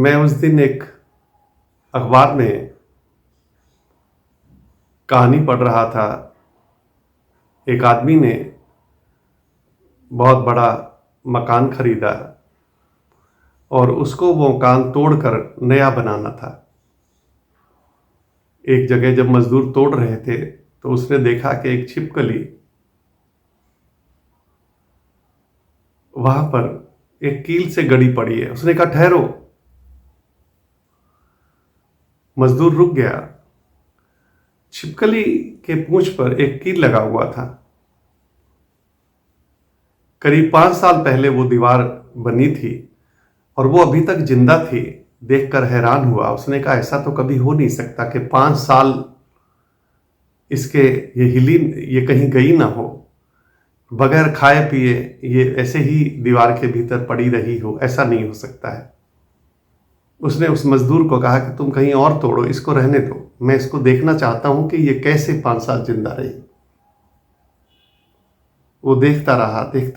मैं उस दिन एक अखबार में कहानी पढ़ रहा था। एक आदमी ने बहुत बड़ा मकान खरीदा और उसको वो मकान तोड़कर नया बनाना था। एक जगह जब मजदूर तोड़ रहे थे तो उसने देखा कि एक छिपकली वहां पर एक कील से गड़ी पड़ी है। उसने कहा, ठहरो। मजदूर रुक गया। छिपकली के पूंछ पर एक कील लगा हुआ था। करीब 5 साल पहले वो दीवार बनी थी और वो अभी तक जिंदा थी। देखकर हैरान हुआ। उसने कहा, ऐसा तो कभी हो नहीं सकता कि 5 साल इसके ये कहीं गई ना हो, बगैर खाए पिए ये ऐसे ही दीवार के भीतर पड़ी रही हो। ऐसा नहीं हो सकता है। उसने उस मजदूर को कहा कि तुम कहीं और तोड़ो, इसको रहने दो। मैं इसको देखना चाहता हूं कि ये कैसे 5 साल जिंदा रही। वो देखता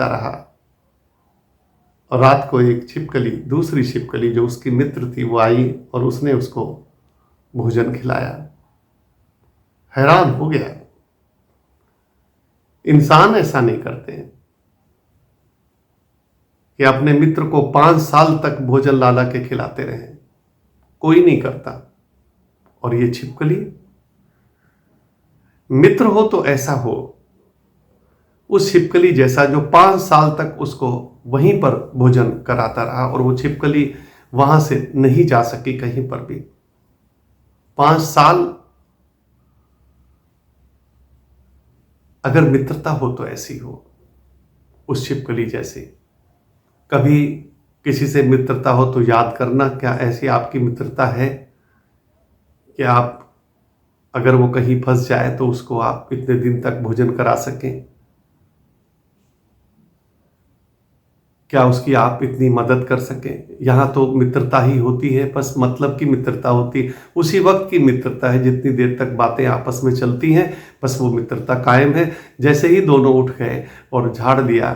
रहा और रात को एक छिपकली, दूसरी छिपकली जो उसकी मित्र थी, वो आई और उसने उसको भोजन खिलाया। हैरान हो गया। इंसान ऐसा नहीं करते हैं कि अपने मित्र को 5 साल तक भोजन लाला के खिलाते रहे। कोई नहीं करता। और ये छिपकली, मित्र हो तो ऐसा हो, उस छिपकली जैसा जो 5 साल तक उसको वहीं पर भोजन कराता रहा और वो छिपकली वहां से नहीं जा सकी कहीं पर भी। 5 साल अगर मित्रता हो तो ऐसी हो, उस छिपकली जैसी। कभी किसी से मित्रता हो तो याद करना, क्या ऐसी आपकी मित्रता है कि आप अगर वो कहीं फंस जाए तो उसको आप इतने दिन तक भोजन करा सकें? क्या उसकी आप इतनी मदद कर सकें? यहां तो मित्रता ही होती है, बस मतलब की मित्रता होती है। उसी वक्त की मित्रता है जितनी देर तक बातें आपस में चलती हैं, बस वो मित्रता कायम है। जैसे ही दोनों उठ गए और झाड़ दिया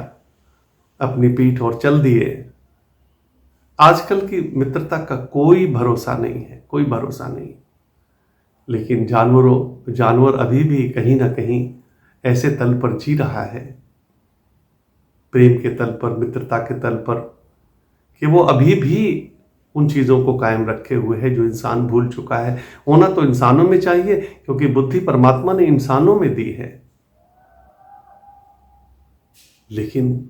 अपनी पीठ और चल दिए, आजकल की मित्रता का कोई भरोसा नहीं है, कोई भरोसा नहीं। लेकिन जानवर अभी भी कहीं ना कहीं ऐसे तल पर जी रहा है, प्रेम के तल पर, मित्रता के तल पर, कि वो अभी भी उन चीजों को कायम रखे हुए है जो इंसान भूल चुका है। होना तो इंसानों में चाहिए, क्योंकि बुद्धि परमात्मा ने इंसानों में दी है। लेकिन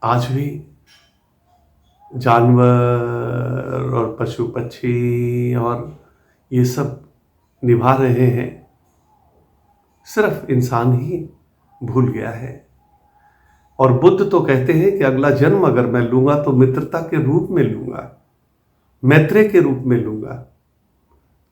आज भी जानवर और पशु पक्षी और ये सब निभा रहे हैं, सिर्फ इंसान ही भूल गया है। और बुद्ध तो कहते हैं कि अगला जन्म अगर मैं लूंगा तो मित्रता के रूप में लूंगा, मैत्रेय के रूप में लूंगा।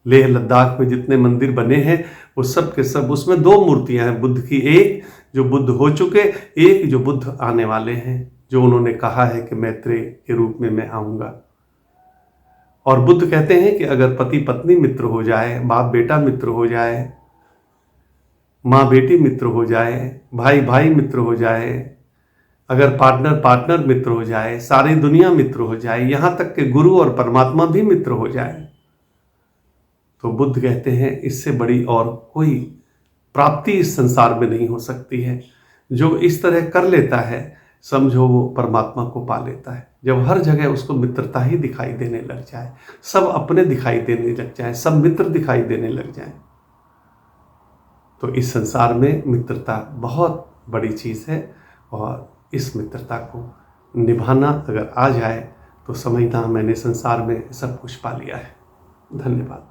लेह लद्दाख में जितने मंदिर बने हैं वो सब के सब, उसमें 2 मूर्तियां हैं बुद्ध की। एक जो बुद्ध हो चुके, एक जो बुद्ध आने वाले हैं, जो उन्होंने कहा है कि मैत्रेय के रूप में मैं आऊंगा। और बुद्ध कहते हैं कि अगर पति पत्नी मित्र हो जाए, बाप बेटा मित्र हो जाए, माँ बेटी मित्र हो जाए, भाई भाई मित्र हो जाए, अगर पार्टनर मित्र हो जाए, सारी दुनिया मित्र हो जाए, यहां तक कि गुरु और परमात्मा भी मित्र हो जाए, तो बुद्ध कहते हैं इससे बड़ी और कोई प्राप्ति इस संसार में नहीं हो सकती है। जो इस तरह कर लेता है, समझो वो परमात्मा को पा लेता है। जब हर जगह उसको मित्रता ही दिखाई देने लग जाए, सब अपने दिखाई देने लग जाए, सब मित्र दिखाई देने लग जाए, तो इस संसार में मित्रता बहुत बड़ी चीज है। और इस मित्रता को निभाना अगर आ जाए तो समझना मैंने संसार में सब कुछ पा लिया है। धन्यवाद।